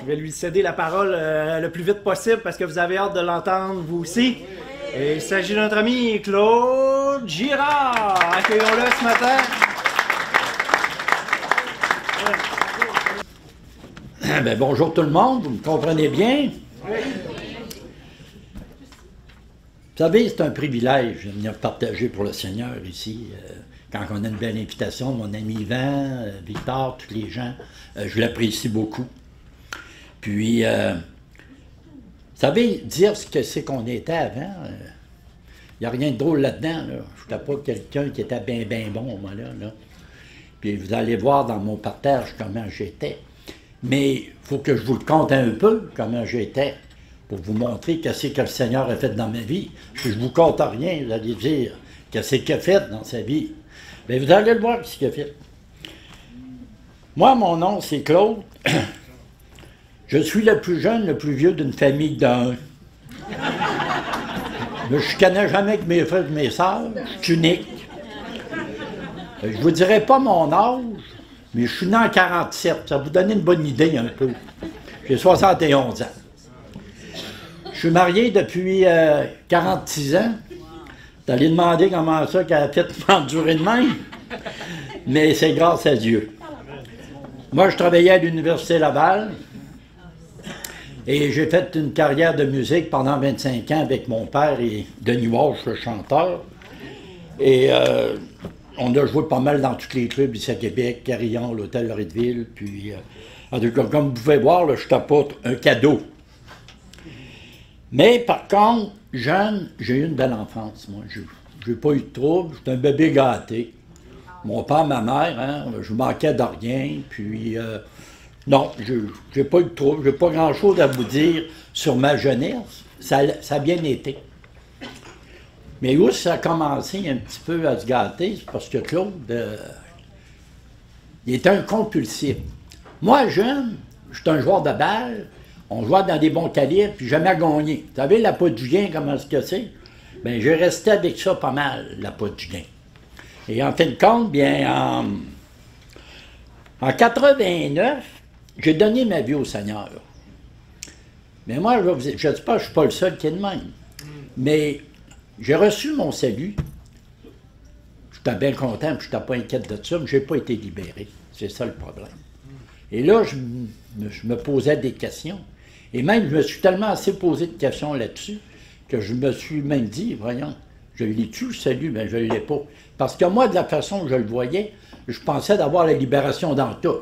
Je vais lui céder la parole le plus vite possible parce que vous avez hâte de l'entendre, vous aussi. Et il s'agit de notre ami Claude Girard. Accueillons-le ce matin. Ben, bonjour tout le monde, vous me comprenez bien? Oui. Vous savez, c'est un privilège de venir partager pour le Seigneur ici. Quand on a une belle invitation, mon ami Yvan, Victor, tous les gens, je l'apprécie beaucoup. Puis, vous savez, dire ce que c'est qu'on était avant, il n'y a rien de drôle là-dedans. Là. Je n'étais pas quelqu'un qui était bien bon, moi, là. Puis vous allez voir dans mon partage comment j'étais. Mais il faut que je vous le conte un peu, comment j'étais, pour vous montrer qu'est-ce que le Seigneur a fait dans ma vie. Si je ne vous conte rien, vous allez dire qu'est-ce qu'il a fait dans sa vie. Bien, vous allez le voir, ce qu'il a fait. Moi, mon nom, c'est Claude. Je suis le plus jeune, le plus vieux d'une famille d'un. Je ne chicanais jamais avec mes frères et mes sœurs. Je suis unique. Je ne vous dirai pas mon âge, mais je suis né en 47. Ça va vous donner une bonne idée un peu. J'ai 71 ans. Je suis marié depuis 46 ans. Vous allez demander comment ça qu'elle a fait m'endurer de même. Mais c'est grâce à Dieu. Moi, je travaillais à l'Université Laval. Et j'ai fait une carrière de musique pendant 25 ans avec mon père et Denis Walsh, le chanteur. Et on a joué pas mal dans tous les clubs ici à Québec, Carillon, l'Hôtel Loretteville. Puis, en tout cas, comme vous pouvez voir, là, je t'apporte un cadeau. Mais par contre, jeune, j'ai eu une belle enfance, moi. Je n'ai pas eu de trouble, j'étais un bébé gâté. Mon père, ma mère, hein, je manquais de rien, puis non, je n'ai pas eu de trouble, je n'ai pas grand-chose à vous dire sur ma jeunesse. Ça a bien été. Mais où ça a commencé un petit peu à se gâter, c'est parce que Claude, il était un compulsif. Moi, jeune, j'étais un joueur de balle, on jouait dans des bons calibres, puis jamais gagné. Vous savez, la peau du gain, comment est-ce que c'est? Bien, j'ai resté avec ça pas mal, la peau du gain. Et en fin de compte, bien, en 89, j'ai donné ma vie au Seigneur. Mais moi, je ne sais pas, je ne suis pas le seul qui est de même. Mais j'ai reçu mon salut. J'étais bien content, puis je n'étais pas inquiète de ça, mais je n'ai pas été libéré. C'est ça le problème. Et là, je me posais des questions. Et même, je me suis tellement assez posé de questions là-dessus que je me suis même dit, voyons, je l'ai-tu le salut? Mais je ne l'ai pas. Parce que moi, de la façon que je le voyais, je pensais d'avoir la libération dans tout.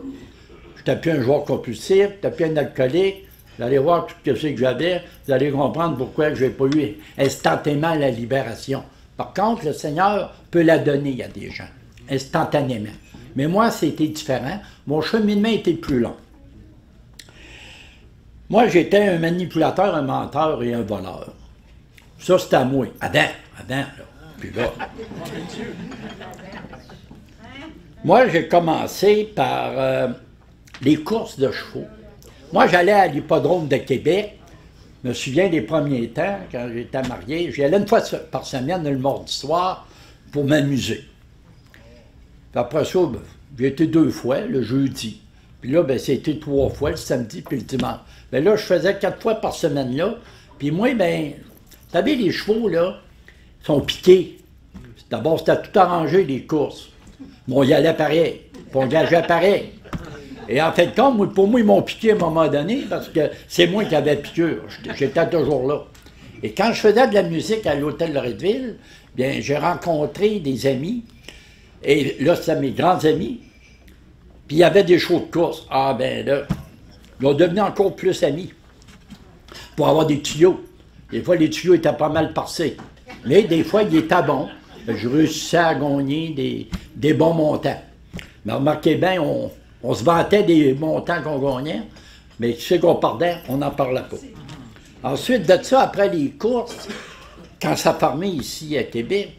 Je n'étais plus un joueur compulsif, je n'étais plus un alcoolique. Vous allez voir tout ce que j'avais, vous allez comprendre pourquoi je n'ai pas eu instantanément la libération. Par contre, le Seigneur peut la donner à des gens, instantanément. Mais moi, c'était différent. Mon cheminement était plus long. Moi, j'étais un manipulateur, un menteur et un voleur. Ça, c'était à moi. Adam, là. Puis là. Moi, j'ai commencé par les courses de chevaux. Moi, j'allais à l'hippodrome de Québec. Je me souviens des premiers temps, quand j'étais marié. J'y allais une fois par semaine, le mardi soir, pour m'amuser. Puis après ça, ben, j'ai été 2 fois, le jeudi. Puis là, ben, c'était 3 fois, le samedi puis le dimanche. Bien là, je faisais 4 fois par semaine là. Puis moi, ben, vous savez, les chevaux, là, sont piqués. D'abord, c'était tout arrangé, les courses. Bon, y allait pareil. Puis on gageait pareil. Et en fait, pour moi, ils m'ont piqué à un moment donné, parce que c'est moi qui avais piqûre. J'étais toujours là. Et quand je faisais de la musique à l'Hôtel Loretteville, bien, j'ai rencontré des amis. Et là, c'était mes grands amis. Puis il y avait des shows de course. Ah, ben là, ils ont devenu encore plus amis. Pour avoir des tuyaux. Des fois, les tuyaux étaient pas mal passés. Mais des fois, ils étaient bons. Je réussissais à gagner des bons montants. Mais remarquez bien, on se vantait des montants qu'on gagnait, mais tu sais qu'on perdait, on n'en parlait pas. Ensuite de ça, après les courses, quand ça fermait ici à Québec,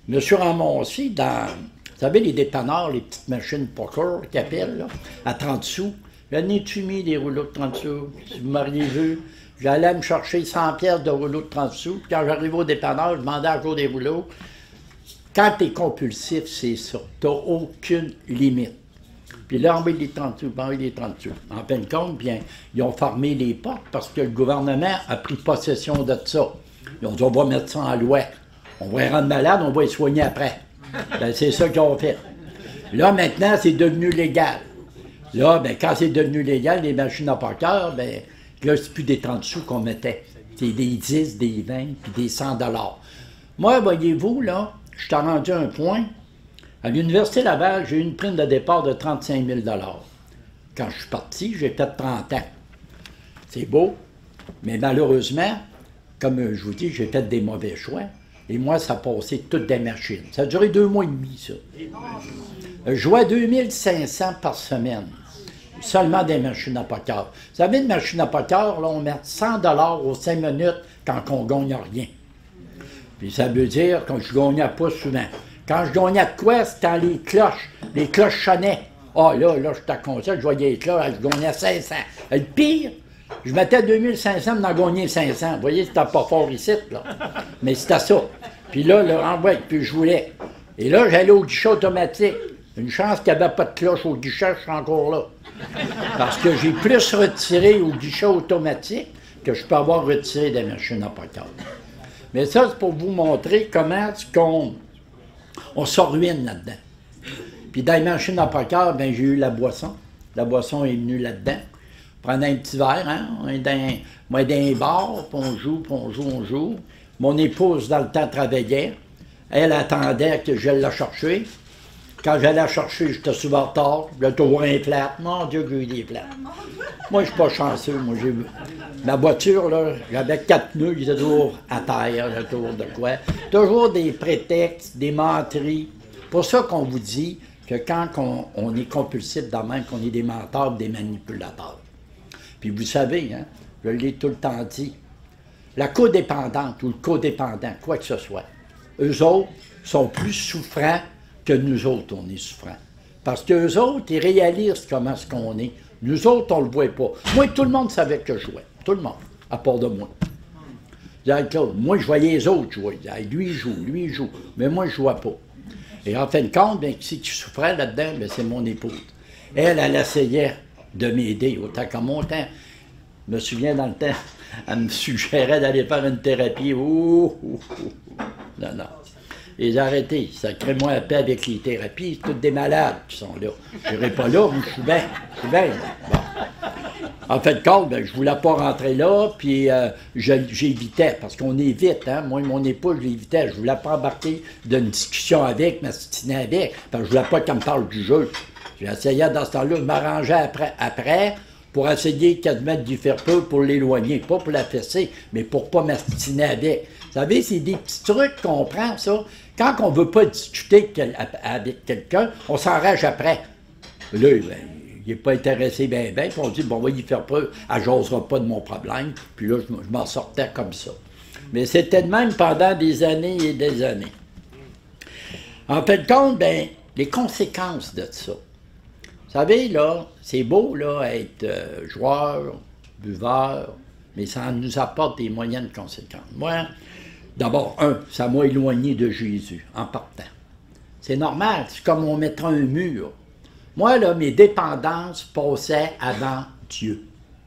je me suis ramassé dans, vous savez, les dépanneurs, les petites machines poker qu'ils appellent, là, à 30 sous. J'en ai-tu mis des rouleaux de 30 sous? Si vous m'auriez vu, j'allais me chercher 100 pièces de rouleaux de 30 sous. Puis quand j'arrivais au dépanneur, je demandais encore des rouleaux. Quand tu es compulsif, c'est ça. Tu n'as aucune limite. Puis là, envoyé les 30 sous, envoyé les 30 sous. En fin de compte, bien, ils ont fermé les portes parce que le gouvernement a pris possession de ça. Ils ont dit, on va mettre ça en loi. On va les rendre malades, on va les soigner après. Ben, c'est ça qu'ils ont fait. Là, maintenant, c'est devenu légal. Là, ben, quand c'est devenu légal, les machines à poker, ben, là, c'est plus des 30 sous qu'on mettait. C'est des 10, des 20, puis des 100 $. Moi, voyez-vous, là, je suis rendu à un point. À l'Université Laval, j'ai eu une prime de départ de 35 000 $. Quand je suis parti, j'ai fait 30 ans. C'est beau, mais malheureusement, comme je vous dis, j'ai fait des mauvais choix. Et moi, ça passait toutes des machines. Ça a duré 2 mois et demi, ça. Je jouais 2500 par semaine. Seulement des machines à poker. Vous savez, une machine à poker, là, on met 100 $ aux 5 minutes quand on ne gagne rien. Puis ça veut dire que je ne gagnais pas souvent. Quand je gagnais de quoi, c'était les cloches. Les cloches sonnaient. Ah là, j'étais conscient, je voyais les cloches, je gagnais 500. Et le pire, je mettais 2500, mais d'en gagner 500. Vous voyez, c'était pas fort ici, là. Mais c'était ça. Puis là, le renvoi, puis je voulais. Et là, j'allais au guichet automatique. Une chance qu'il n'y avait pas de cloche au guichet, je suis encore là. Parce que j'ai plus retiré au guichet automatique que je peux avoir retiré des machines à poker. Mais ça, c'est pour vous montrer comment on se ruine là-dedans. Puis dans les machines à poker, ben, j'ai eu la boisson. La boisson est venue là-dedans. Prenez un petit verre, hein? On est dans un bar, puis on joue, puis on joue, on joue. Mon épouse, dans le temps, travaillait. Elle attendait que je la chercher. Quand j'allais la chercher, j'étais souvent en retard. J'avais toujours un flat. Mon Dieu, j'ai eu des flats. Moi, je suis pas chanceux. Moi, ma voiture, là, j'avais 4 pneus, ils étaient toujours à terre, toujours de quoi. Toujours des prétextes, des menteries. Pour ça qu'on vous dit que quand on est compulsif de même, qu'on est des menteurs, des manipulateurs. Puis vous savez, hein, je l'ai tout le temps dit, la codépendante ou le codépendant, quoi que ce soit, eux autres sont plus souffrants que nous autres, on est souffrants. Parce qu'eux autres, ils réalisent comment est-ce qu'on est. Nous autres, on ne le voit pas. Moi, tout le monde savait que je jouais. Tout le monde, à part de moi. Moi, je voyais les autres jouer. Lui, il joue. Mais moi, je ne jouais pas. Et en fin de compte, bien, qui souffrait là-dedans, bien, c'est mon épouse. Elle essayait de m'aider autant qu'à mon temps. Je me souviens dans le temps, elle me suggérait d'aller faire une thérapie. Non. Et j'ai arrêté. Sacrez-moi la paix avec les thérapies. C'est toutes des malades qui sont là. Je n'irai pas là, mais je suis bien. Bon. En fin de compte, ben, je ne voulais pas rentrer là, puis j'évitais, parce qu'on évite, hein. Moi et mon épouse, je l'évitais. Je ne voulais pas embarquer d'une discussion avec, m'astiner avec, parce que je ne voulais pas qu'elle me parle du jeu. J'essayais dans ce temps-là, je m'arrangeais après pour essayer quasiment de lui faire peur pour l'éloigner, pas pour la fesser, mais pour ne pas m'astiner avec. Vous savez, c'est des petits trucs qu'on prend, ça. Quand on ne veut pas discuter avec quelqu'un, on s'enrage après. Là, ben, il n'est pas intéressé bien, puis on dit, bon, on va y faire peur, elle n'osera pas de mon problème. Puis là, je m'en sortais comme ça. Mais c'était de même pendant des années et des années. En fin de compte, ben, les conséquences de ça. Vous savez, là, c'est beau, là, être joueur, buveur, mais ça nous apporte des moyennes conséquences. Moi, d'abord, ça m'a éloigné de Jésus, en partant. C'est normal, c'est comme on mettrait un mur. Moi, là, mes dépendances passaient avant Dieu.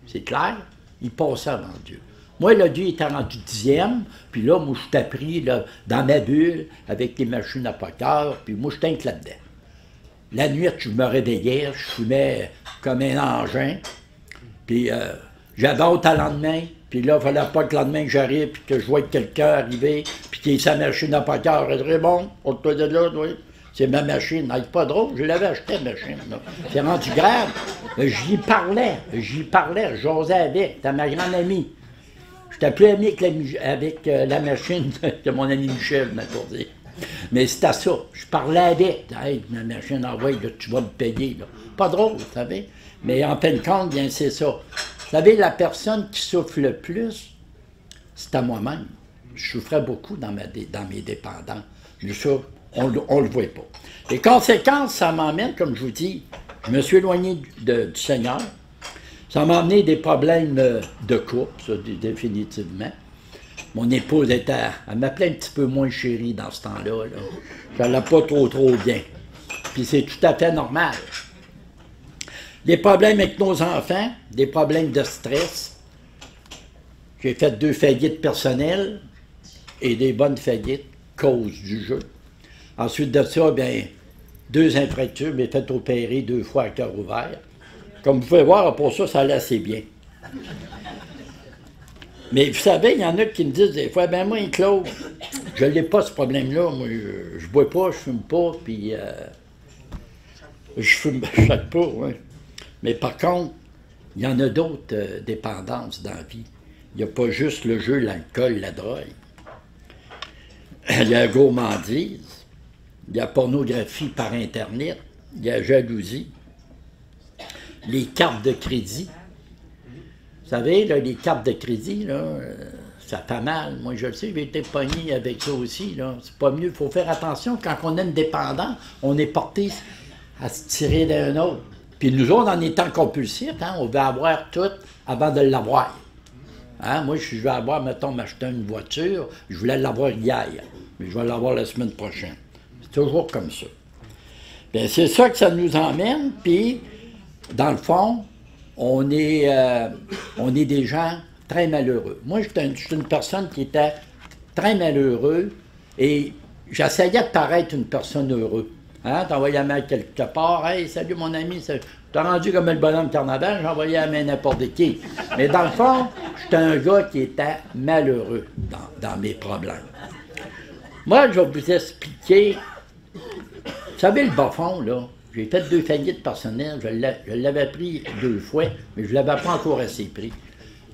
C'est clair? Ils passaient avant Dieu. Moi, là, Dieu était rendu 10e, puis là, moi, je t'ai pris là, dans ma bulle, avec les machines à poker, puis moi, je t'inque là-dedans. La nuit, je me réveillais, je fumais comme un engin, puis j'avais hâte à lendemain, puis là, il ne fallait pas que le lendemain que j'arrive, puis que je voie quelqu'un arriver, puis qu'il ait sa machine à poker. Je dirais, bon, on te de là, oui. C'est ma machine. C'est pas drôle, je l'avais acheté, la machine. C'est rendu grave. J'y parlais, j'osais avec. C'était ma grande amie. J'étais plus ami avec la machine que mon ami Michel m'a dit. Mais c'était ça. Je parlais avec. Hey, ma machine, envoie, tu vas me payer. Là. Pas drôle, vous savez. Mais en fin de compte, bien, c'est ça. Vous savez, la personne qui souffre le plus, c'est à moi-même. Je souffrais beaucoup dans mes dépendants. Mais ça, on ne le voit pas. Les conséquences, ça m'emmène, comme je vous dis, je me suis éloigné du Seigneur. Ça m'a amené des problèmes de couple, ça, définitivement. Mon épouse elle m'appelait un petit peu moins chérie dans ce temps-là. Là. Je n'allais pas trop bien. Puis c'est tout à fait normal. Des problèmes avec nos enfants, des problèmes de stress. J'ai fait 2 faillites personnelles et des bonnes faillites, cause du jeu. Ensuite de ça, bien, 2 infractures, mais fait opérer 2 fois à cœur ouvert. Comme vous pouvez voir, pour ça, ça allait assez bien. Mais vous savez, il y en a qui me disent des fois, ben moi, Claude, je n'ai pas ce problème-là. Moi, je bois pas, je fume pas, puis je chaque pas, oui. Mais par contre, il y en a d'autres dépendances dans la vie. Il n'y a pas juste le jeu, l'alcool, la drogue. Il y a la gourmandise, il y a la pornographie par Internet, il y a la jalousie, les cartes de crédit. Vous savez, là, les cartes de crédit, là, ça fait mal. Moi, je le sais, j'ai été pogné avec ça aussi. C'est pas mieux. Il faut faire attention. Quand on est indépendant, on est porté à se tirer d'un autre. Puis nous autres, en étant compulsifs, hein, on veut avoir tout avant de l'avoir. Hein? Moi, si je veux avoir, mettons, m'acheter une voiture, je voulais l'avoir hier, mais je vais l'avoir la semaine prochaine. C'est toujours comme ça. Bien, c'est ça que ça nous emmène, puis, dans le fond, on est des gens très malheureux. Moi, je suis une personne qui était très malheureux, et j'essayais de paraître une personne heureuse. Hein? T'envoyais la main quelque part, « Hey, salut mon ami, t'as rendu comme le bonhomme carnaval, j'envoyais la main n'importe qui. » Mais dans le fond, j'étais un gars qui était malheureux dans mes problèmes. Moi, je vais vous expliquer, vous savez, le bas-fond, là, j'ai fait 2 faillites personnelles, je l'avais pris 2 fois, mais je ne l'avais pas encore assez pris.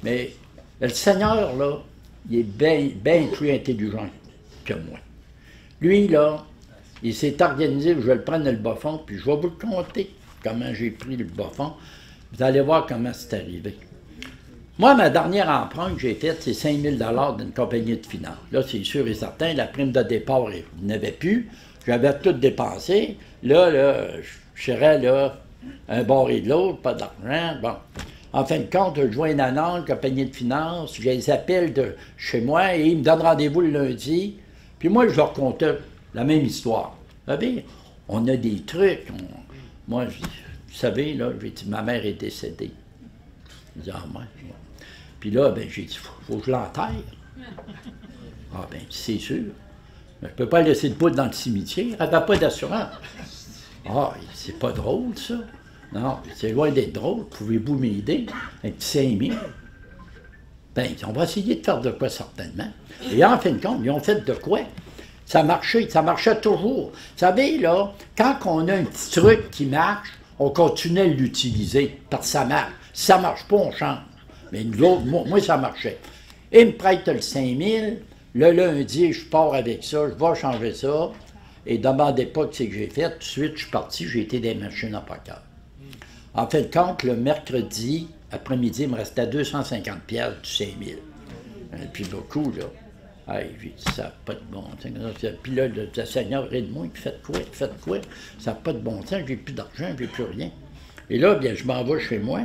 Mais le Seigneur, là, il est bien plus intelligent que moi. Lui, là, il s'est organisé, je vais le prendre le bas-fond, puis je vais vous le conter, comment j'ai pris le bas-fond. Vous allez voir comment c'est arrivé. Moi, ma dernière empreinte que j'ai faite, c'est 5 000 $ d'une compagnie de finance. Là, c'est sûr et certain, la prime de départ, il n'avait plus. J'avais tout dépensé. Là, je serais là, un bord et de l'autre, pas d'argent. Bon. En fin de compte, je joins une annonce, compagnie de finance, je les appelle de chez moi et ils me donnent rendez-vous le lundi. Puis moi, je leur contais la même histoire. Vous savez, on a des trucs. Moi, vous savez, là, j'ai dit, ma mère est décédée. Je dis, ah, moi. Puis là, ben, j'ai dit, faut que je l'enterre. Ah, ben, c'est sûr. Mais je ne peux pas laisser de poudre dans le cimetière. Elle n'a pas d'assurance. Ah, c'est pas drôle, ça. Non, c'est loin d'être drôle. Pouvez-vous m'aider? Un petit 5 000. Ben, on va essayer de faire de quoi, certainement. Et en fin de compte, ils ont fait de quoi? Ça marchait toujours. Vous savez, là, quand on a un petit truc qui marche, on continue à l'utiliser, parce que ça marche. Si ça ne marche pas, on change. Mais nous autres, moi, ça marchait. Il me prête le 5 000, le lundi, je pars avec ça, je vais changer ça, et ne demandez pas ce que j'ai fait. Tout de suite, je suis parti, j'ai été des machines à poker. En fin de compte, le mercredi après-midi, il me restait 250 piastres du 5 000. Puis beaucoup, là. Hey, j'ai dit, ça n'a pas de bon sens. Puis là, le Seigneur est de moi, puis faites quoi? Ça n'a pas de bon sens, j'ai plus d'argent, j'ai plus rien. Et là, bien, je m'en vais chez moi,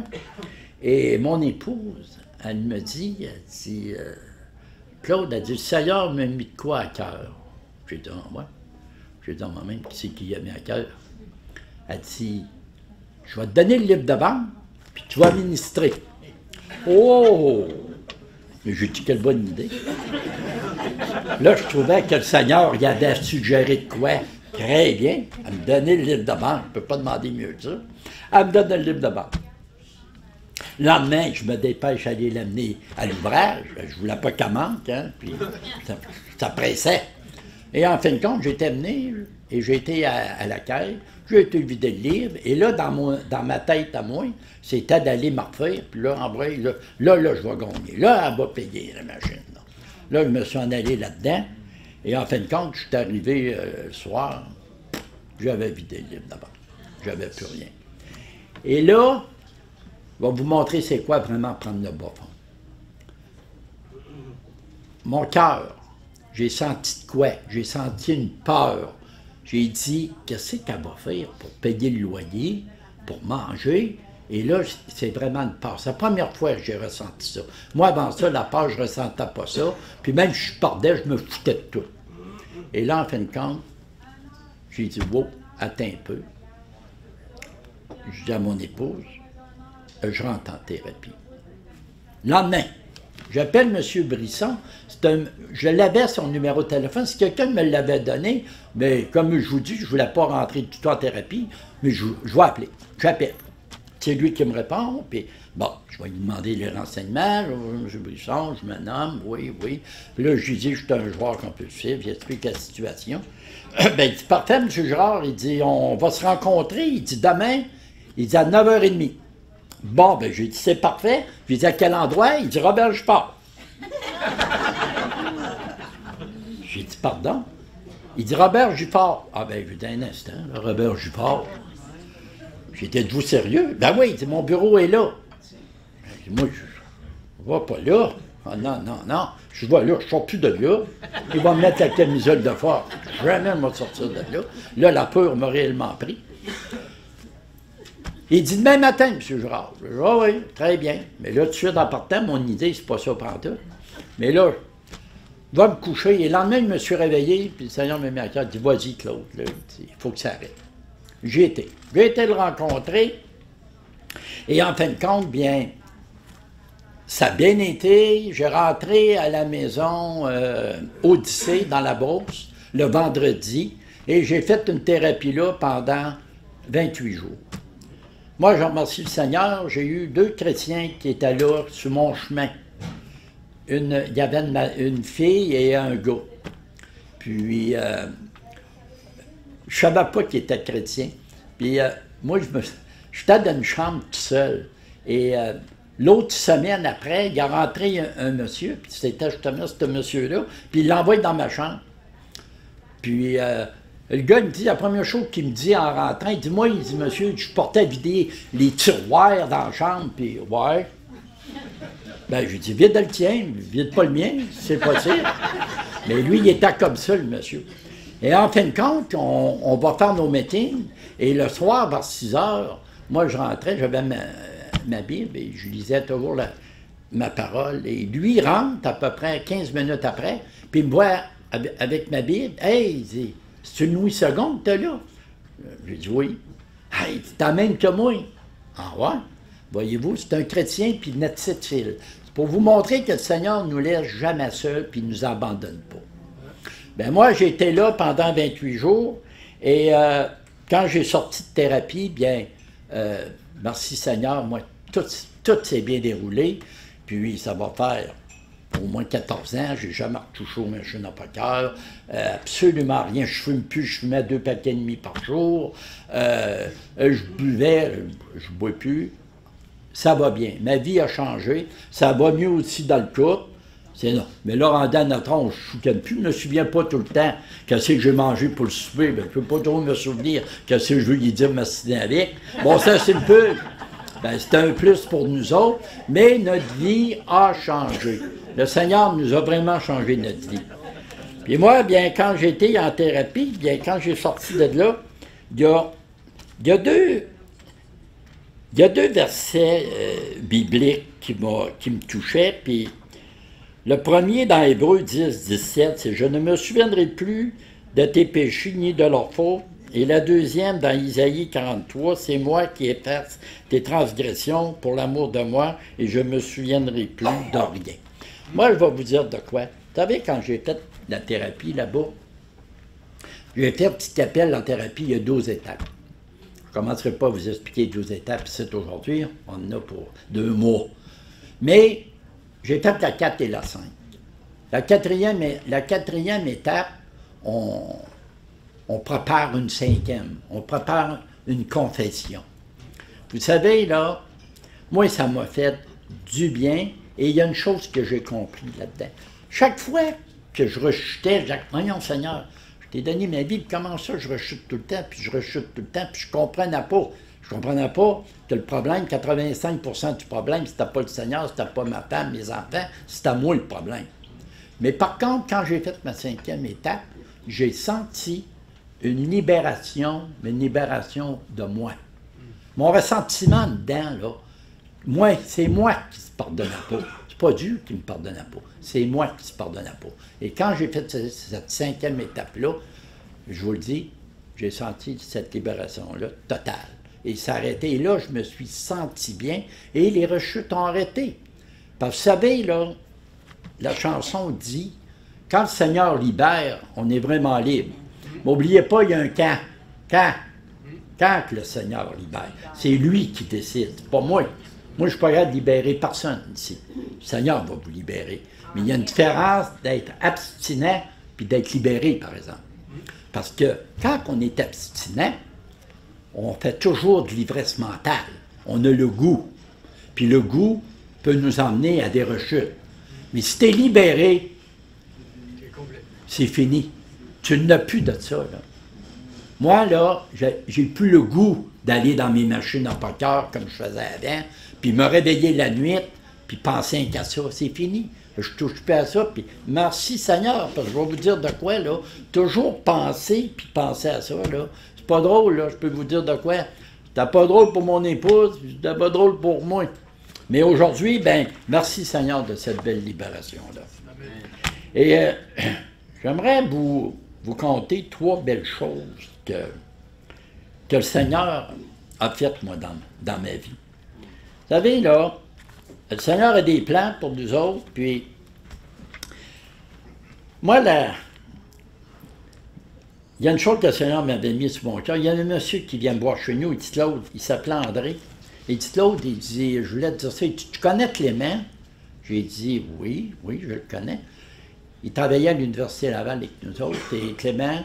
et mon épouse, elle me dit, Claude, elle dit, le Seigneur m'a mis de quoi à cœur? J'ai dit, ah, ouais. J'ai dit, à moi-même, qui c'est qui a mis à cœur? Elle dit, je vais te donner le livre de banque, puis tu vas administrer. Oh! Mais j'ai dit, quelle bonne idée. Là, je trouvais que le Seigneur, il avait suggéré de quoi? Très bien. Elle me donnait le livre de banque. Je ne peux pas demander mieux que ça. Elle me donne le livre de banque. Le lendemain, je me dépêche d'aller l'amener à l'ouvrage. Je ne voulais pas qu'elle manque, hein, puis ça pressait. Et en fin de compte, j'étais venu et j'ai été à la caisse. J'ai été vider le livre. Et là, dans ma tête à moi, c'était d'aller me refaire. Puis là, en vrai, là, je vais gagner. Là, elle va payer la machine. Là, je me suis en allé là-dedans. Et en fin de compte, je suis arrivé le soir. J'avais vidé le livre d'abord. J'avais plus rien. Et là, je vais vous montrer c'est quoi vraiment prendre le bas-fond. Mon cœur, j'ai senti de quoi? J'ai senti une peur. J'ai dit, qu'est-ce qu'elle va faire pour payer le loyer, pour manger? Et là, c'est vraiment une peur. C'est la première fois que j'ai ressenti ça. Moi, avant ça, la peur, je ne ressentais pas ça. Puis même si je perdais, je me foutais de tout. Et là, en fin de compte, j'ai dit, wow, attends un peu. je dis à mon épouse, je rentre en thérapie. Le lendemain, j'appelle M. Brisson, je l'avais son numéro de téléphone, si quelqu'un me l'avait donné, mais comme je vous dis, je ne voulais pas rentrer du tout en thérapie, mais je vais appeler, j'appelle. C'est lui qui me répond, puis bon, je vais lui demander les renseignements, M. Brisson, je me nomme, oui. Puis là, je lui dis, je suis un joueur compulsif, j'explique la situation. Ben, il dit, parfait, M. Girard, il dit, on va se rencontrer, il dit, demain, il dit, à 9h30. Bon, ben, j'ai dit, c'est parfait. J'ai dit, à quel endroit? Il dit, Robert Giffard. J'ai dit, pardon? Il dit, Robert Giffard. Ah, ben, j'ai dit, un instant, là, Robert Giffard. J'ai dit, êtes-vous sérieux? Ben oui, il dit, mon bureau est là. J'ai dit, moi, je ne vais pas là. Ah, non, je vais là, je ne sors plus de là. Il va me mettre la camisole de force. Jamais je vais sortir de là. Là, la peur m'a réellement pris. Il dit, demain matin, M. Girard. Je dis, ah oui, très bien. Mais là, tout de suite, en partant, mon idée, c'est pas ça pantoute. Mais là, je vais me coucher. Et le lendemain, je me suis réveillé, puis le Seigneur m'a mis à cœur, il dit, vas-y, Claude, là, il faut que ça arrête. J'ai été le rencontrer. Et en fin de compte, bien, ça a bien été. J'ai rentré à la maison Odyssée, dans la Beauce, le vendredi. Et j'ai fait une thérapie là pendant 28 jours. Moi, je remercie le Seigneur. J'ai eu 2 chrétiens qui étaient là sur mon chemin. Il y avait une fille et un gars. Puis, je savais pas qu'il était chrétien. Puis, moi, j'étais dans une chambre tout seul. Et l'autre semaine après, il a rentré un monsieur, puis c'était justement ce monsieur-là, puis il l'envoie dans ma chambre. Puis, le gars, il me dit, la première chose qu'il me dit en rentrant, il dit, moi, il dit, monsieur, je portais à vider les tiroirs dans la chambre, puis, ouais. Ben, je lui dis, vide le tien, vide pas le mien, c'est possible. Mais lui, il était comme ça, le monsieur. Et en fin de compte, on va faire nos meetings, et le soir, vers 6 heures, moi, je rentrais, j'avais ma Bible, et je lisais toujours ma parole, et lui, il rentre à peu près 15 minutes après, puis il me voit avec ma Bible, « Hey, il dit, c'est une Louis II que t'as là? » J'ai dit, « Oui. »« Hey, t'as même que moi. »« Ah ouais? Voyez-vous, c'est un chrétien, puis notre petite file. C'est pour vous montrer que le Seigneur ne nous laisse jamais seuls, puis il ne nous abandonne pas. » Ben moi, j'ai été là pendant 28 jours, et quand j'ai sorti de thérapie, bien, merci Seigneur, moi, tout s'est bien déroulé, puis ça va faire au moins 14 ans, j'ai jamais retouché aux machines à poker, absolument rien, je fume plus, je fumais 2 paquets et demi par jour, je buvais, je bois plus, ça va bien, ma vie a changé, ça va mieux aussi dans le couple, c'est non. Mais là, rendu à notre âge, je ne souviens plus, je ne me souviens pas tout le temps qu'est-ce que j'ai mangé pour le souper, ben, je ne peux pas trop me souvenir qu'est-ce que je veux lui dire m'assister avec. Bon, ça c'est un peu, ben, c'est un plus pour nous autres, mais notre vie a changé. Le Seigneur nous a vraiment changé notre vie. Puis moi, bien, quand j'étais en thérapie, bien, quand j'ai sorti de là, il y a deux versets bibliques qui me touchaient, puis le premier dans Hébreux 10, 17, c'est « Je ne me souviendrai plus de tes péchés ni de leurs fautes. » Et la deuxième dans Isaïe 43, « C'est moi qui efface tes transgressions pour l'amour de moi, et je ne me souviendrai plus de rien. » Moi, je vais vous dire de quoi. Vous savez, quand j'ai fait la thérapie là-bas, j'ai fait un petit appel en thérapie, il y a 12 étapes. Je ne commencerai pas à vous expliquer 12 étapes ici aujourd'hui, on en a pour 2 mois. Mais j'ai fait la 4 et la 5. La quatrième étape, on prépare une 5e, on prépare une confession. Vous savez, là, moi, ça m'a fait du bien, et il y a une chose que j'ai compris là-dedans. Chaque fois que je rechutais, je disais, voyons Seigneur, je t'ai donné ma vie, puis comment ça, je rechute tout le temps, puis je rechute tout le temps, puis je ne comprenais pas. Je ne comprenais pas que le problème, 85% du problème, c'était pas le Seigneur, c'était pas ma femme, mes enfants, c'était moi le problème. Mais par contre, quand j'ai fait ma 5e étape, j'ai senti une libération, mais une libération de moi. Mon ressentiment dedans, là, c'est moi qui ne se pardonnais pas. C'est pas Dieu qui ne me pardonnait pas. C'est moi qui ne se pardonnais pas. Et quand j'ai fait cette 5e étape-là, je vous le dis, j'ai senti cette libération-là totale. et ça a arrêté. Et là, je me suis senti bien et les rechutes ont arrêté. Parce que vous savez, là, la chanson dit, quand le Seigneur libère, on est vraiment libre. N'oubliez pas, il y a un quand. Quand que le Seigneur libère. C'est lui qui décide, pas moi. Moi, je ne suis pas capable de libérer personne ici. Le Seigneur va vous libérer. Mais il y a une différence d'être abstinent puis d'être libéré, par exemple. Parce que quand on est abstinent, on fait toujours de l'ivresse mentale. On a le goût. Puis le goût peut nous emmener à des rechutes. Mais si tu es libéré, c'est fini. Tu n'as plus de ça, là. Moi, là, j'ai plus le goût d'aller dans mes machines à poker comme je faisais avant, puis me réveiller la nuit, puis penser qu'à ça. C'est fini. Je touche plus à ça, puis merci Seigneur, parce que je vais vous dire de quoi, là. Toujours penser, puis penser à ça, là. C'est pas drôle, là, je peux vous dire de quoi. C'était pas drôle pour mon épouse, c'était pas drôle pour moi. Mais aujourd'hui, ben, merci Seigneur de cette belle libération-là. Et j'aimerais vous conter 3 belles choses que le Seigneur a faites, moi, dans ma vie. Vous savez, là, le Seigneur a des plans pour nous autres, puis moi, il y a une chose que le Seigneur m'avait mis sur mon cœur. Il y a un monsieur qui vient me voir chez nous, il dit Claude, il s'appelait André. Il dit Claude, il dit, je voulais te dire ça, tu connais Clément? J'ai dit oui, je le connais. Il travaillait à l'Université Laval avec nous autres, et Clément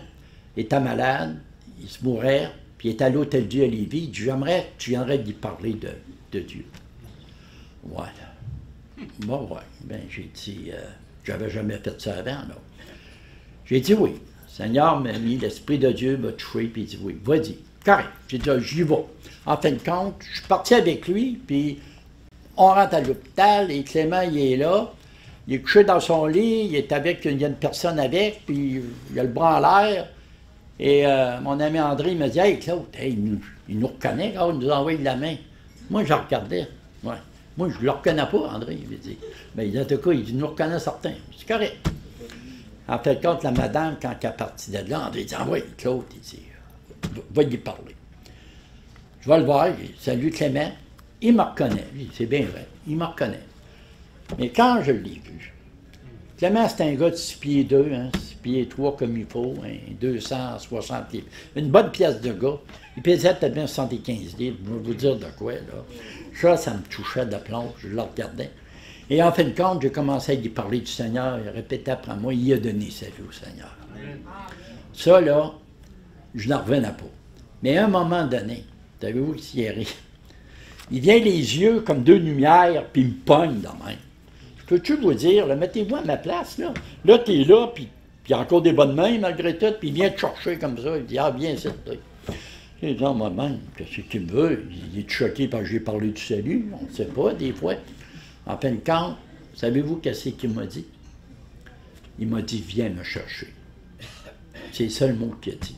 était malade, il se mourait, puis il était à l'Hôtel Dieu à Lévis. Il dit j'aimerais que tu viendrais lui parler de Dieu. Voilà. Bon, ouais. Ben, j'ai dit, j'avais jamais fait ça avant, là. J'ai dit oui. Le Seigneur m'a mis, l'Esprit de Dieu m'a touché, puis il dit oui, vas-y. Correct. J'ai dit, j'y vais. En fin de compte, je suis parti avec lui, puis on rentre à l'hôpital, et Clément, il est là. Il est couché dans son lit, il est avec, il y a une personne avec, puis il a le bras en l'air. Et mon ami André, il m'a dit, hey Claude, hey, il nous reconnaît, quand il nous envoie de la main. Moi, je le regardais. Ouais. Moi, je ne le reconnais pas, André, il dit. Mais en tout cas, il nous reconnaît certains. C'est correct. En fait, compte, la madame, quand elle est partie de là, André dit, envoie Claude, il dit, va lui parler. Je vais le voir, il dit, salut Clément. Il me reconnaît. C'est bien vrai, il me reconnaît. Mais quand je l'ai vu, Clément, c'est un gars de 6 pieds 2, hein, 6 pieds 3 comme il faut, hein, 260 livres. Une bonne pièce de gars. Il pesait peut-être bien 75 livres, je vais vous dire de quoi, là. Ça me touchait de plomb, je le regardais. Et en fin de compte, j'ai commencé à lui parler du Seigneur, il répétait après moi, il a donné sa vie au Seigneur. Ça, là, je n'en revenais pas. Mais à un moment donné, savez-vous ce qui arrive? Il vient les yeux comme 2 lumières, puis il me pogne dans même. Peux-tu vous dire, mettez-vous à ma place, là. Là, tu es là, puis il y a encore des bonnes mains, malgré tout, puis il vient te chercher comme ça. Il dit, ah, viens ici. J'ai dit, non, moi-même, qu'est-ce qu'il me veut? Il est choqué parce que j'ai parlé du salut, on ne sait pas, des fois. En fin de compte, savez-vous qu'est-ce qu'il m'a dit? Il m'a dit, viens me chercher. C'est le seul mot qu'il a dit.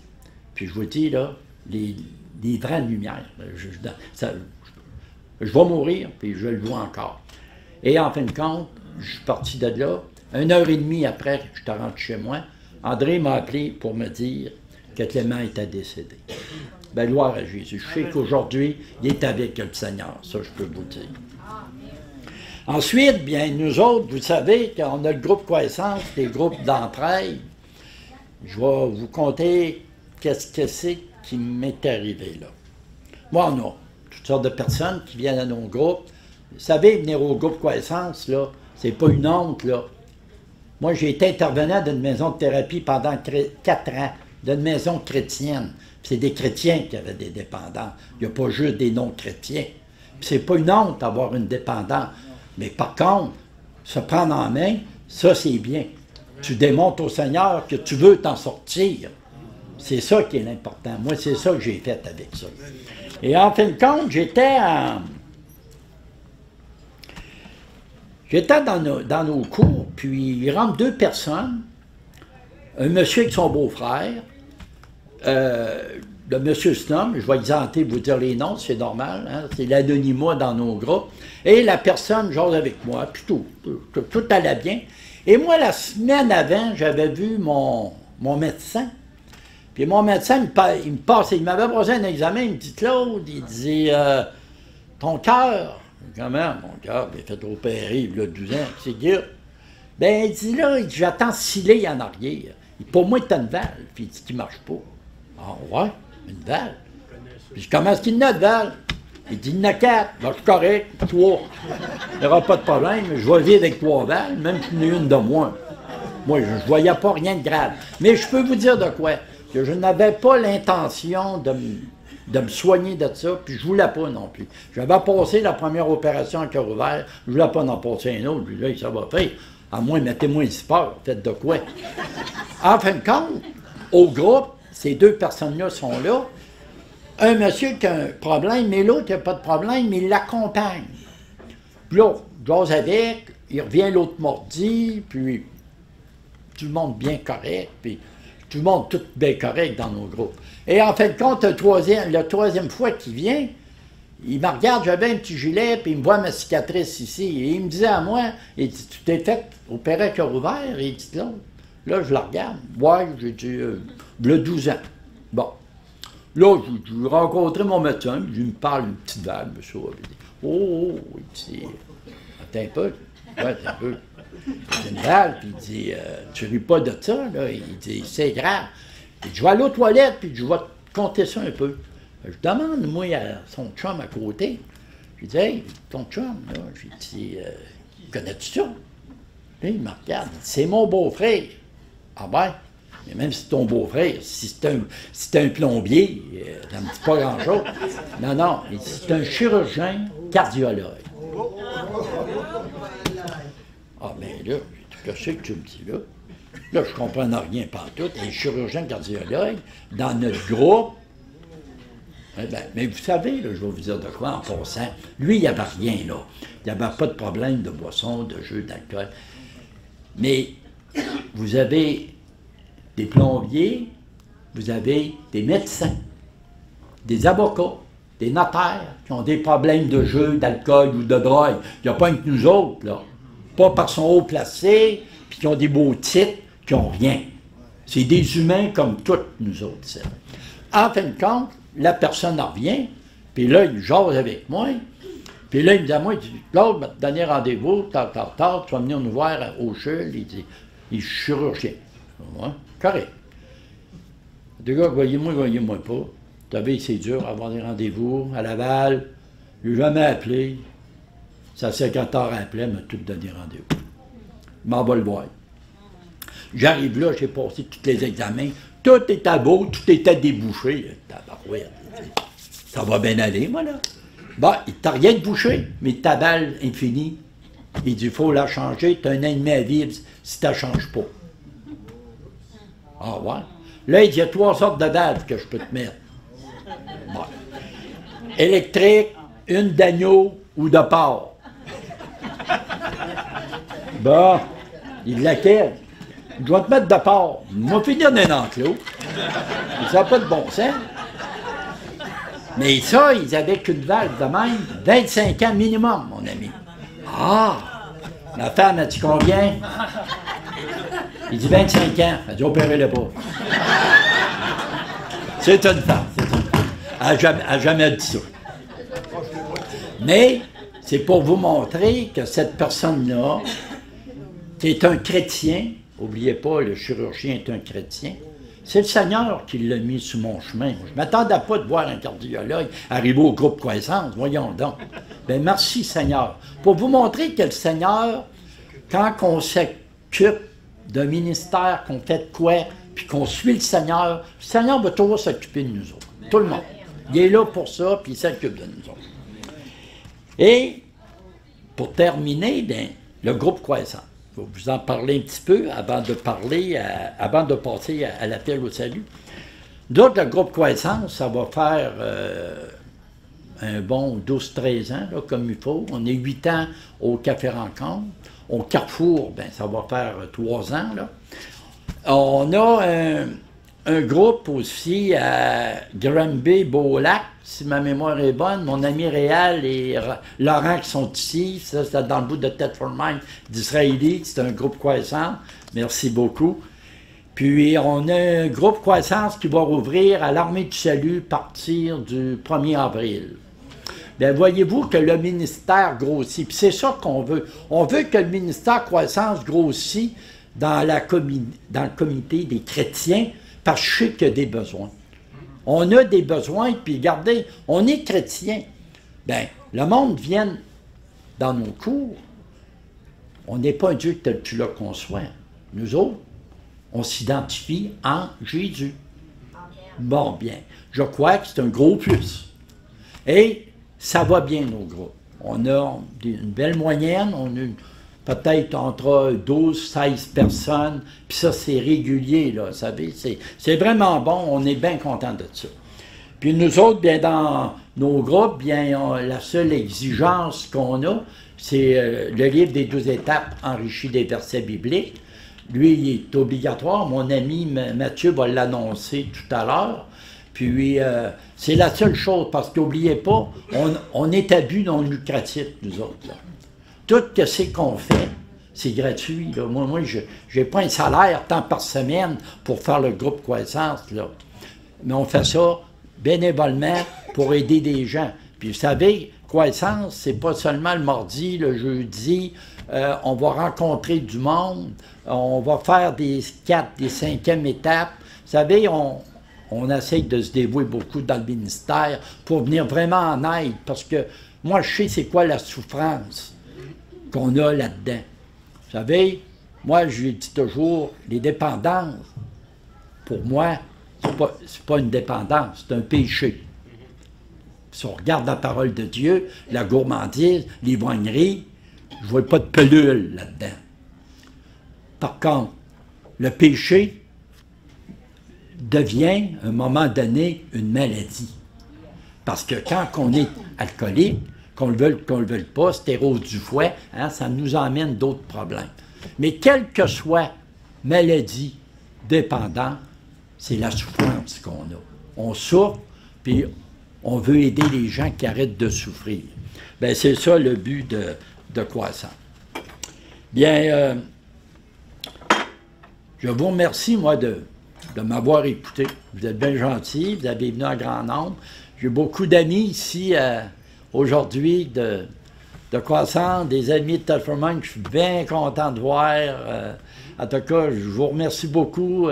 Puis je vous dis, là, les vraies lumières, je vais mourir, puis je le vois encore. Et en fin de compte, je suis parti de là. 1h30 après que je te rentre chez moi, André m'a appelé pour me dire que Clément était décédé. Ben, gloire à Jésus. Je sais qu'aujourd'hui, il est avec le Seigneur. Ça, je peux vous dire. Ensuite, bien, nous autres, vous savez qu'on a le groupe Croissance, les groupes d'entraide. Je vais vous conter qu'est-ce que c'est qui m'est arrivé là. Moi, on a toutes sortes de personnes qui viennent à nos groupes. Vous savez, venir au groupe Croissance, là, c'est pas une honte, là. Moi, j'ai été intervenant d'une maison de thérapie pendant 4 ans, d'une maison chrétienne. C'est des chrétiens qui avaient des dépendants. Il n'y a pas juste des non-chrétiens. C'est pas une honte d'avoir une dépendance. Mais par contre, se prendre en main, ça, c'est bien. Tu démontres au Seigneur que tu veux t'en sortir. C'est ça qui est l'important. Moi, c'est ça que j'ai fait avec ça. Et en fin de compte, j'étais dans nos cours, puis il rentre 2 personnes, un monsieur avec son beau-frère, le monsieur se nomme, je vais exempter vous dire les noms, c'est normal, hein, c'est l'anonymat dans nos groupes, et la personne jase avec moi, puis tout allait bien. Et moi, la semaine avant, j'avais vu mon médecin, Puis mon médecin, il me passe, il m'avait posé un examen, il me dit, Claude, il dit, ton cœur, comment, mon cœur, il a fait opérer, il a 12 ans, c'est dur. Ben, il dit, là, j'attends sciller en arrière. Pour moi, t'as une valve, puis il dit qu'il ne marche pas. Ah, ouais, une valve. Puis je commence qu'il y en a de valve. Il dit, il y en a 4. Ben, je suis correct, 3. Il n'y aura pas de problème, je vais vivre avec 3 valves, même s'il y en a une de moins. Moi, je ne voyais pas rien de grave. Mais je peux vous dire de quoi? Que je n'avais pas l'intention de me soigner de ça, puis je ne voulais pas non plus. J'avais passé la première opération à cœur ouvert, je ne voulais pas en passer une autre. Je disais, ça va faire. À moins, mettez-moi une sport, faites de quoi? En fin de compte, au groupe, ces 2 personnes-là sont là. Un monsieur qui a un problème, mais l'autre qui n'a pas de problème, mais il l'accompagne. Puis là, j'ose avec, il revient l'autre mardi, puis tout le monde bien correct, puis tout le monde tout bien correct dans nos groupes. Et en fin de compte, la troisième fois qu'il vient, il me regarde, j'avais un petit gilet, puis il me voit ma cicatrice ici. Et il me disait à moi, il dit, tu t'es fait opérer à cœur ouvert? Et il dit, non. Là, je la regarde. Ouais, j'ai dit, le 12 ans. Bon. Là, j'ai rencontré mon médecin, il me parle d'une petite valve, ça. Il dit, oh, il dit, attends un peu. Ouais, attends un peu. C'est une valve, puis il dit, tu ris pas de ça, là. Il dit, c'est grave. Il dit, je vais aller aux toilettes, puis je vais te compter ça un peu. Je demande, moi, à son chum à côté. Je dis, hey, ton chum, là, j'ai dit, connais-tu ça? Là, il me regarde, il dit, c'est mon beau-frère. Ah ben, mais même si c'est ton beau-frère, si c'est un plombier, ça ne me dit pas grand-chose. Non, non, il dit, c'est un chirurgien cardiologue. Ah ben là, qu'est-ce que tu me dis là? Là, je comprends rien pantoute. Un chirurgien cardiologue, dans notre groupe. Eh bien, mais vous savez, là, je vais vous dire de quoi en passant. Lui, il n'y avait rien, là. Il n'y avait pas de problème de boisson, de jeu, d'alcool. Mais vous avez des plombiers, vous avez des médecins, des avocats, des notaires qui ont des problèmes de jeu, d'alcool ou de drogue. Il n'y a pas que nous autres, là. Pas parce qu'ils sont haut placés, puis qui ont des beaux titres, qui n'ont rien. C'est des humains comme toutes nous autres. Ça. En fin de compte, la personne en revient, puis là, il jase avec moi, puis là, il me dit à moi, il dit, Claude, je vais te donner rendez-vous, tard, tu vas venir nous voir au CHUL, il dit, il est chirurgien. Ouais, correct. Les gars, voyez-moi pas. Vous savez, c'est dur avoir des rendez-vous à Laval. Je ne l'ai jamais appelé. Sa secrétaire appelait, m'a tout donné rendez-vous. Il m'en va le voir. J'arrive là, j'ai passé tous les examens. Tout était beau, tout était débouché. Tabarouette. Ça va bien aller, moi, là. Bon, il t'a rien de bouché, mais ta balle infinie. Il dit, il faut la changer, tu as un an et demi à vivre si tu ne la changes pas. Ah ouais? Là, il dit, il y a 3 sortes de valves que je peux te mettre. Bon. Électrique, une d'agneau ou de porc. Bon, il dit, laquelle? Je vais te mettre de porc. Il m'a fait dire d'un enclos. Ça n'a pas de bon sens. Mais ça, ils avaient qu'une valve de même, 25 ans minimum, mon ami. Ah! La femme a dit combien? Il dit 25 ans. Elle dit opérez-le pas. C'est une femme, c'est une femme. Elle n'a jamais dit ça. Mais c'est pour vous montrer que cette personne-là, qui est un chrétien, n'oubliez pas, le chirurgien est un chrétien, c'est le Seigneur qui l'a mis sur mon chemin. Je ne m'attendais pas de voir un cardiologue arriver au groupe Croissance, voyons donc. Bien, merci Seigneur. Pour vous montrer que le Seigneur, quand on s'occupe d'un ministère, qu'on fait de quoi, puis qu'on suit le Seigneur va toujours s'occuper de nous autres. Tout le monde. Il est là pour ça, puis il s'occupe de nous autres. Et, pour terminer, bien, le groupe Croissance. Je vais vous en parler un petit peu avant de passer à l'appel au salut. D'autres, le groupe Croissance, ça va faire un bon 12-13 ans, là, comme il faut. On est 8 ans au Café Rencontre. Au Carrefour, ben, ça va faire 3 ans. Là. On a un groupe aussi à Granby, Beaulac, si ma mémoire est bonne. Mon ami Réal et Laurent qui sont ici, ça c'est dans le bout de Thetford Mine d'Israélites, c'est un groupe croissant. Merci beaucoup. Puis on a un groupe croissance qui va rouvrir à l'Armée du Salut à partir du 1er avril. Bien, voyez-vous que le ministère grossit. Puis c'est ça qu'on veut. On veut que le ministère croissance grossisse dans le comité des chrétiens, parce que je sais qu'il y a des besoins. On a des besoins, puis regardez, on est chrétiens. Bien, le monde vient dans nos cours. On n'est pas un Dieu tel que tu l'as conçu. Nous autres, on s'identifie en Jésus. Bon, bien. Je crois que c'est un gros plus. Et ça va bien, nos groupes. On a une belle moyenne. On a peut-être entre 12-16 personnes. Puis ça, c'est régulier, là, vous savez. C'est vraiment bon. On est bien content de ça. Puis nous autres, bien, dans nos groupes, bien, la seule exigence qu'on a, c'est le livre des 12 étapes enrichi des versets bibliques. Lui, il est obligatoire. Mon ami Mathieu va l'annoncer tout à l'heure. Puis, c'est la seule chose, parce qu'oubliez pas, on est à but non lucratif, nous autres. Là. Tout ce qu'on fait, c'est gratuit. Là. Moi je n'ai pas un salaire tant par semaine pour faire le groupe croissance. Là. Mais on fait ça bénévolement pour aider des gens. Puis, vous savez, croissance, c'est pas seulement le mardi, le jeudi. On va rencontrer du monde. On va faire des 4, des 5e étapes. Vous savez, on essaie de se dévouer beaucoup dans le ministère pour venir vraiment en aide, parce que moi, je sais c'est quoi la souffrance qu'on a là-dedans. Vous savez, moi, je lui dis toujours, les dépendances, pour moi, c'est pas une dépendance, c'est un péché. Si on regarde la parole de Dieu, la gourmandise, l'ivrognerie, je ne vois pas de pelule là-dedans. Par contre, le péché devient, à un moment donné, une maladie. Parce que quand on est alcoolique, qu'on le veuille pas, stéréose du foie, hein, ça nous emmène d'autres problèmes. Mais quelle que soit maladie dépendante, c'est la souffrance qu'on a. On souffre, puis on veut aider les gens qui arrêtent de souffrir. Bien, c'est ça le but de croissance. Bien, je vous remercie, moi, de m'avoir écouté. Vous êtes bien gentils, vous avez venu en grand nombre. J'ai beaucoup d'amis ici aujourd'hui de croissance, des amis de Telferman que je suis bien content de voir. En tout cas, je vous remercie beaucoup,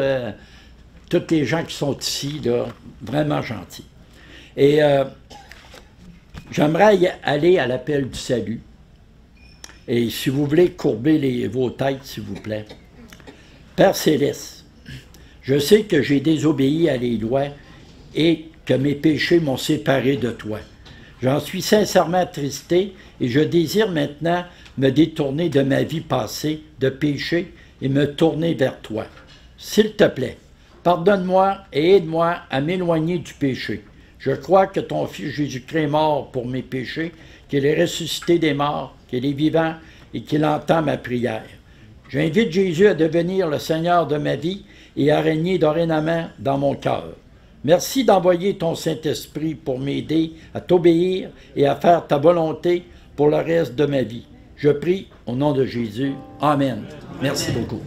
tous les gens qui sont ici, là, vraiment gentils. Et j'aimerais aller à l'appel du salut. Et si vous voulez courber vos têtes, s'il vous plaît. Père Céleste, je sais que j'ai désobéi à les lois et que mes péchés m'ont séparé de toi. J'en suis sincèrement attristé et je désire maintenant me détourner de ma vie passée de péché et me tourner vers toi. S'il te plaît, pardonne-moi et aide-moi à m'éloigner du péché. Je crois que ton Fils Jésus-Christ est mort pour mes péchés, qu'il est ressuscité des morts, qu'il est vivant et qu'il entend ma prière. J'invite Jésus à devenir le Seigneur de ma vie et à régner dorénavant dans mon cœur. Merci d'envoyer ton Saint-Esprit pour m'aider à t'obéir et à faire ta volonté pour le reste de ma vie. Je prie au nom de Jésus. Amen. Merci beaucoup.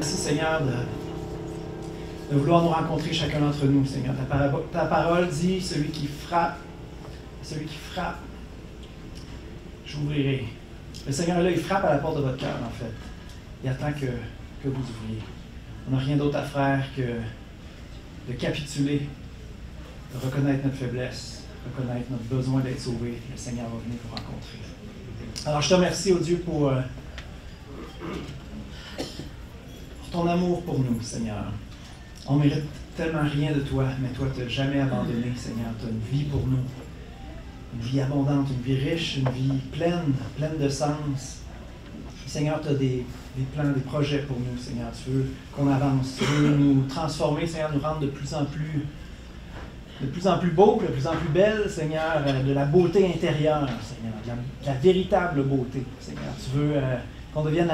Seigneur, de vouloir nous rencontrer chacun d'entre nous, Seigneur. Ta parole dit, celui qui frappe, j'ouvrirai. Le Seigneur est là, il frappe à la porte de votre cœur, en fait. Il attend que vous ouvriez. On n'a rien d'autre à faire que de capituler, de reconnaître notre faiblesse, reconnaître notre besoin d'être sauvé. Le Seigneur va venir nous rencontrer. Alors, je te remercie, oh Dieu, pour ton amour pour nous, Seigneur. On mérite tellement rien de toi, mais toi, tu n'as jamais abandonné, Seigneur. Tu as une vie pour nous, une vie abondante, une vie riche, une vie pleine de sens. Seigneur, tu as des plans, des projets pour nous, Seigneur. Tu veux qu'on avance, tu veux nous transformer, Seigneur, nous rendre de plus en plus de plus en plus beau, de plus en plus belle, Seigneur, de la beauté intérieure, Seigneur, de la véritable beauté, Seigneur. Tu veux qu'on devienne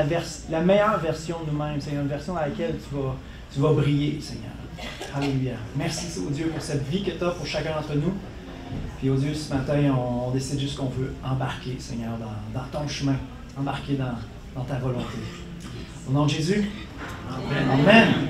la meilleure version de nous-mêmes, Seigneur, une version dans laquelle tu vas briller, Seigneur. Alléluia. Merci, oh Dieu, pour cette vie que tu as pour chacun d'entre nous. Puis, oh Dieu, ce matin, on décide juste qu'on veut embarquer, Seigneur, dans ton chemin, embarquer dans ta volonté. Au nom de Jésus, Amen. Amen.